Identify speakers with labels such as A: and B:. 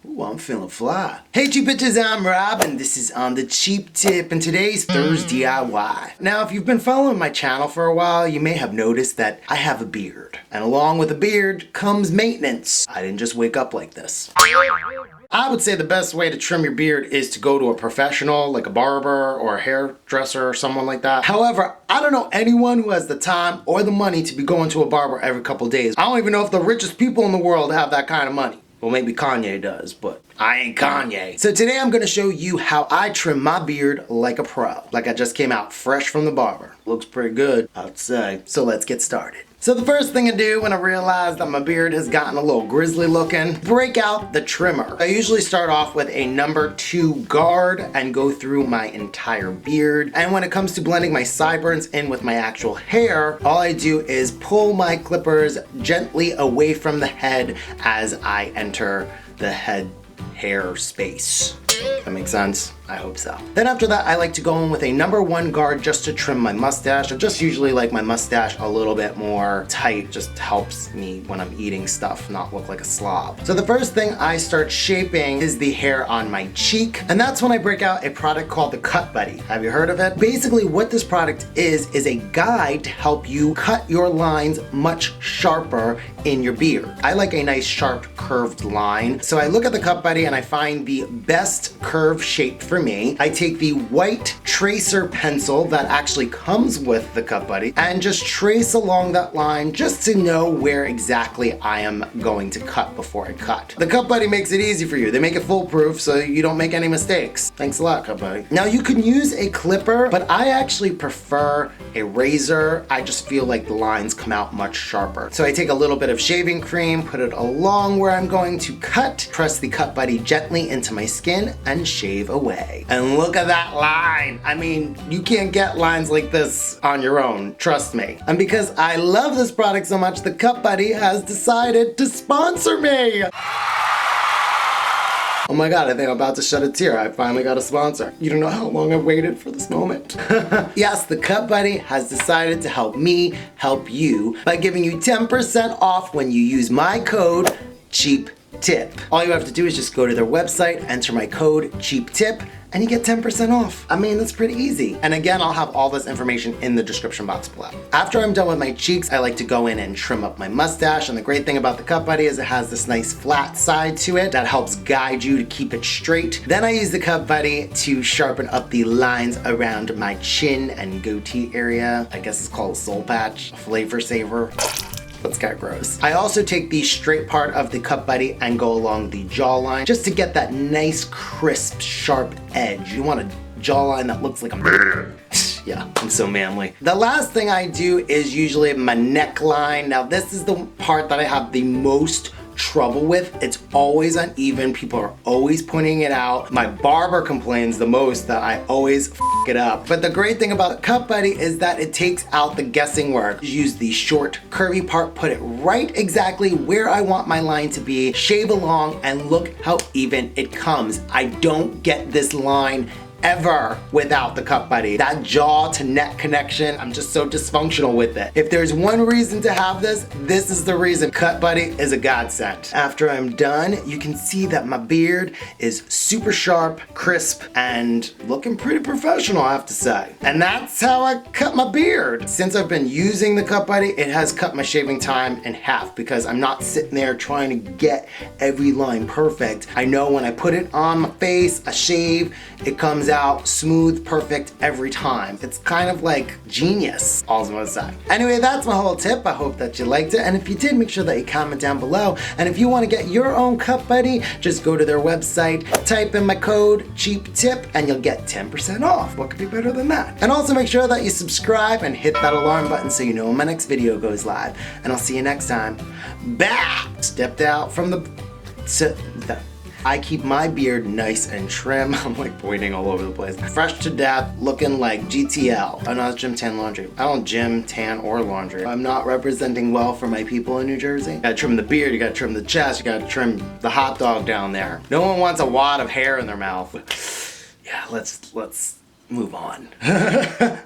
A: Ooh, I'm feeling fly. Hey Cheap Bitches, I'm Rob and this is On The Cheap Tip and today's Thursday DIY. Now if you've been following my channel for a while, you may have noticed that I have a beard. And along with a beard comes maintenance. I didn't just wake up like this. I would say the best way to trim your beard is to go to a professional like a barber or a hairdresser or someone like that. However, I don't know anyone who has the time or the money to be going to a barber every couple days. I don't even know if the richest people in the world have that kind of money. Well, maybe Kanye does, but I ain't Kanye. So today I'm gonna show you how I trim my beard like a pro. Like I just came out fresh from the barber. Looks pretty good, I'd say. So let's get started. So the first thing I do when I realize that my beard has gotten a little grizzly looking, break out the trimmer. I usually start off with a number 2 guard and go through my entire beard. And when it comes to blending my sideburns in with my actual hair, all I do is pull my clippers gently away from the head as I enter the head hair space. That makes sense? I hope so. Then after that, I like to go in with a number 1 guard just to trim my mustache. I just usually like my mustache a little bit more tight, just helps me when I'm eating stuff not look like a slob. So the first thing I start shaping is the hair on my cheek, and that's when I break out a product called the Cut Buddy. Have you heard of it? Basically what this product is a guide to help you cut your lines much sharper in your beard. I like a nice sharp curved line, so I look at the Cut Buddy and I find the best curve shape for me. I take the white tracer pencil that actually comes with the Cut Buddy and just trace along that line just to know where exactly I am going to cut before I cut. The Cut Buddy makes it easy for you. They make it foolproof so you don't make any mistakes. Thanks a lot, Cut Buddy. Now you can use a clipper, but I actually prefer a razor. I just feel like the lines come out much sharper. So I take a little bit of shaving cream, put it along where I'm going to cut, press the Cut Buddy gently into my skin and shave away. And look at that line. I mean, you can't get lines like this on your own, trust me. And because I love this product so much, the Cut Buddy has decided to sponsor me. Oh my God, I think I'm about to shed a tear. I finally got a sponsor. You don't know how long I've waited for this moment. Yes, the Cut Buddy has decided to help me help you by giving you 10% off when you use my code CHEAPTIP. All you have to do is just go to their website, enter my code CHEAPTIP, and you get 10% off. I mean, that's pretty easy. And again, I'll have all this information in the description box below. After I'm done with my cheeks, I like to go in and trim up my mustache. And the great thing about the Cut Buddy is it has this nice flat side to it that helps guide you to keep it straight. Then I use the Cut Buddy to sharpen up the lines around my chin and goatee area. I guess it's called a soul patch, a flavor saver. That's kind of gross. I also take the straight part of the Cut Buddy and go along the jawline just to get that nice, crisp, sharp edge. You want a jawline that looks like a man. Yeah, I'm so manly. The last thing I do is usually my neckline. Now this is the part that I have the most trouble with. It's always uneven. People are always pointing it out. My barber complains the most that I always f it up. But the great thing about the Cut Buddy is that it takes out the guessing work. Use the short curvy part, put it right exactly where I want my line to be, shave along, and look how even it comes. I don't get this line ever without the Cut Buddy. That jaw to neck connection, I'm just so dysfunctional with it. If there's one reason to have this, this is the reason. Cut Buddy is a godsend. After I'm done, you can see that my beard is super sharp, crisp, and looking pretty professional, I have to say. And that's how I cut my beard. Since I've been using the Cut Buddy, it has cut my shaving time in half because I'm not sitting there trying to get every line perfect. I know when I put it on my face, I shave, it comes out smooth, perfect every time. It's kind of like genius, all I'm gonna say. Anyway, that's my whole tip. I hope that you liked it. And if you did, make sure that you comment down below. And if you wanna get your own Cut Buddy, just go to their website, type in my code CHEAPTIP, and you'll get 10% off. What could be better than that? And also make sure that you subscribe and hit that alarm button so you know when my next video goes live. And I'll see you next time. Bah! Stepped out from the... I keep my beard nice and trim. I'm like pointing all over the place. Fresh to death, looking like GTL. I'm not gym tan laundry. I don't gym, tan, or laundry. I'm not representing well for my people in New Jersey. You gotta trim the beard, you gotta trim the chest, you gotta trim the hot dog down there. No one wants a wad of hair in their mouth. Yeah, let's move on.